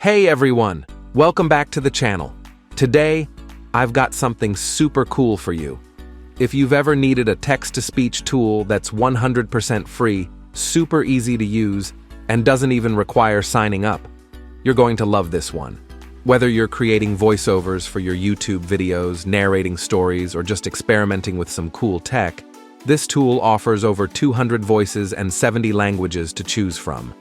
Hey everyone, welcome back to the channel. Today, I've got something super cool for you. If you've ever needed a text-to-speech tool that's 100% free, super easy to use, and doesn't even require signing up, you're going to love this one. Whether you're creating voiceovers for your YouTube videos, narrating stories, or just experimenting with some cool tech, this tool offers over 200 voices and 70 languages to choose from.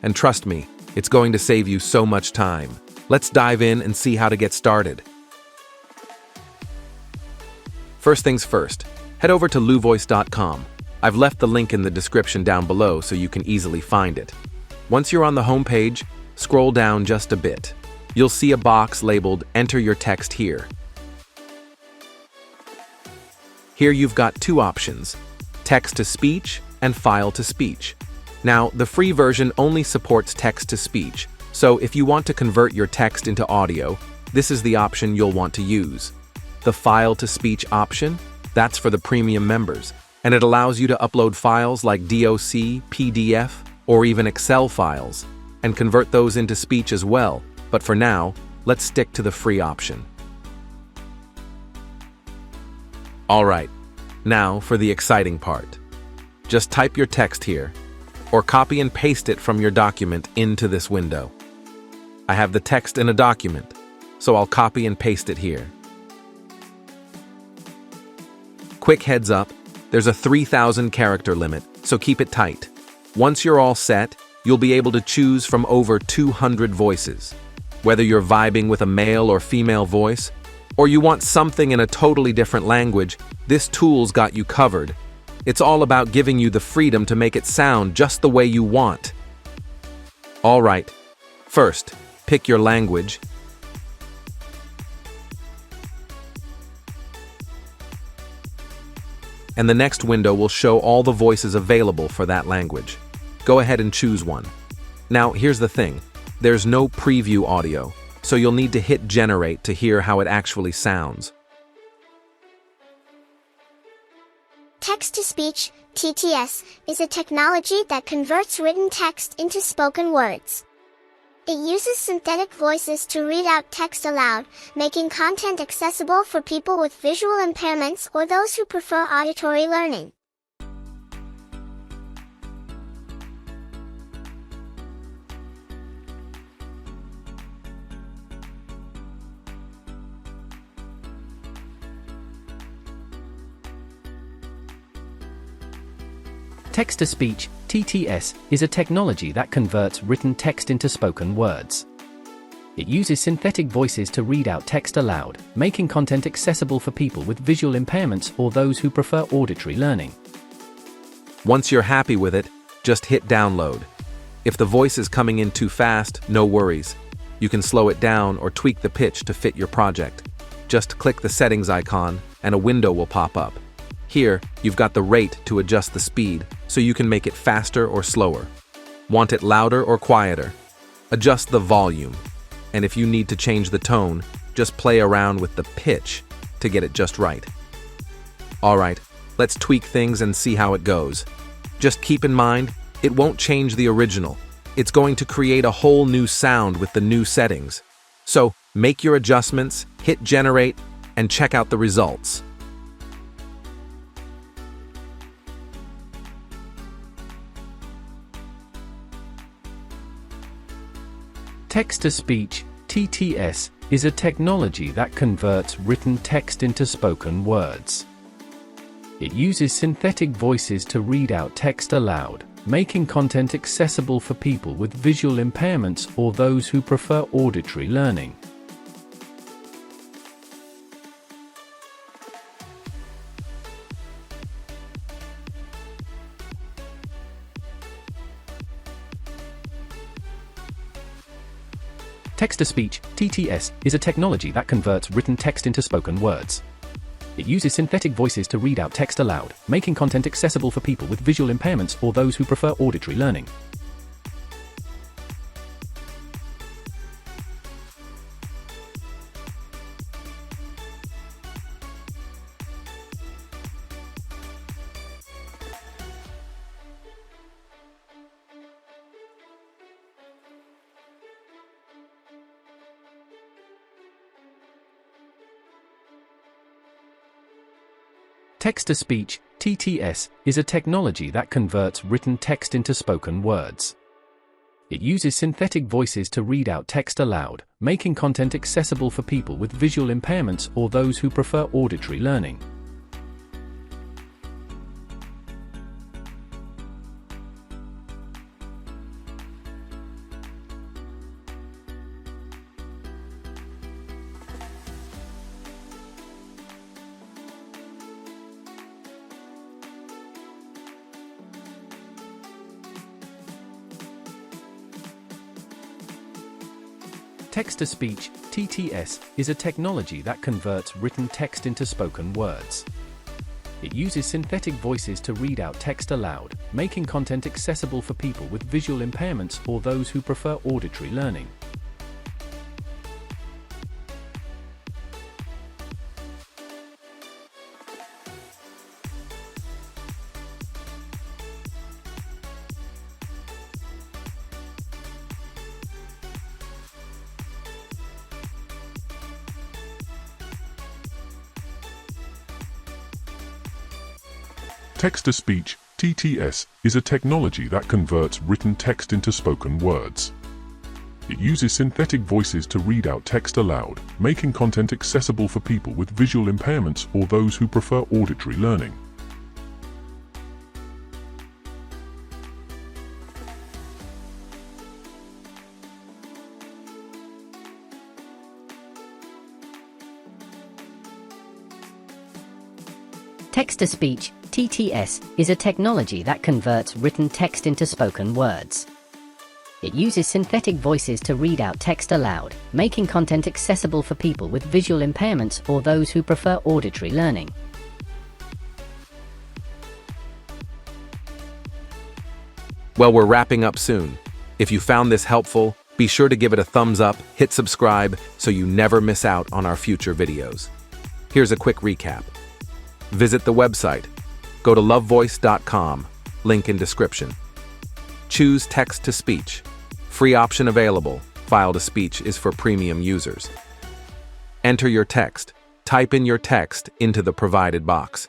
And trust me, it's going to save you so much time. Let's dive in and see how to get started. First things first, head over to luvoice.com. I've left the link in the description down below so you can easily find it. Once you're on the home page, scroll down just a bit. You'll see a box labeled Enter Your Text Here. Here you've got two options, text-to-speech and file-to-speech. Now, the free version only supports text-to-speech, so if you want to convert your text into audio, this is the option you'll want to use. The file-to-speech option, that's for the premium members, and it allows you to upload files like DOC, PDF, or even Excel files, and convert those into speech as well. But for now, let's stick to the free option. Alright, now for the exciting part. Just type your text here, or copy and paste it from your document into this window. I have the text in a document, so I'll copy and paste it here. Quick heads up, there's a 3,000 character limit, so keep it tight. Once you're all set, you'll be able to choose from over 200 voices. Whether you're vibing with a male or female voice, or you want something in a totally different language, this tool's got you covered. It's all about giving you the freedom to make it sound just the way you want. Alright, first, pick your language. And the next window will show all the voices available for that language. Go ahead and choose one. Now, here's the thing. There's no preview audio, so you'll need to hit generate to hear how it actually sounds. Text-to-speech, TTS, is a technology that converts written text into spoken words. It uses synthetic voices to read out text aloud, making content accessible for people with visual impairments or those who prefer auditory learning. Text-to-speech, TTS, is a technology that converts written text into spoken words. It uses synthetic voices to read out text aloud, making content accessible for people with visual impairments or those who prefer auditory learning. Once you're happy with it, just hit download. If the voice is coming in too fast, no worries. You can slow it down or tweak the pitch to fit your project. Just click the settings icon and a window will pop up. Here, you've got the rate to adjust the speed, so you can make it faster or slower. Want it louder or quieter? Adjust the volume. And if you need to change the tone, just play around with the pitch to get it just right. Alright, let's tweak things and see how it goes. Just keep in mind, it won't change the original. It's going to create a whole new sound with the new settings. So, make your adjustments, hit generate, and check out the results. Text-to-speech, TTS, is a technology that converts written text into spoken words. It uses synthetic voices to read out text aloud, making content accessible for people with visual impairments or those who prefer auditory learning. Text-to-speech, TTS, is a technology that converts written text into spoken words. It uses synthetic voices to read out text aloud, making content accessible for people with visual impairments or those who prefer auditory learning. Text-to-speech, TTS, is a technology that converts written text into spoken words. It uses synthetic voices to read out text aloud, making content accessible for people with visual impairments or those who prefer auditory learning. Text-to-speech, TTS, is a technology that converts written text into spoken words. It uses synthetic voices to read out text aloud, making content accessible for people with visual impairments or those who prefer auditory learning. Text-to-speech, TTS, is a technology that converts written text into spoken words. It uses synthetic voices to read out text aloud, making content accessible for people with visual impairments or those who prefer auditory learning. Text-to-speech, TTS, is a technology that converts written text into spoken words. It uses synthetic voices to read out text aloud, making content accessible for people with visual impairments or those who prefer auditory learning. Well, we're wrapping up soon. If you found this helpful, be sure to give it a thumbs up, hit subscribe, so you never miss out on our future videos. Here's a quick recap. Visit the website. Go to lovevoice.com, link in description. Choose text-to-speech. Free option available. File-to-speech is for premium users. Enter your text. Type in your text into the provided box.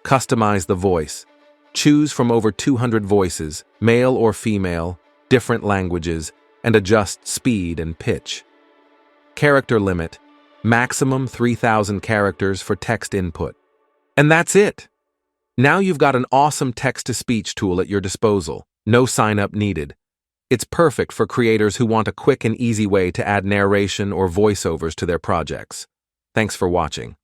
Customize the voice. Choose from over 200 voices, male or female, different languages, and adjust speed and pitch. Character limit. Maximum 3,000 characters for text input. And that's it! Now you've got an awesome text-to-speech tool at your disposal. No sign-up needed. It's perfect for creators who want a quick and easy way to add narration or voiceovers to their projects. Thanks for watching.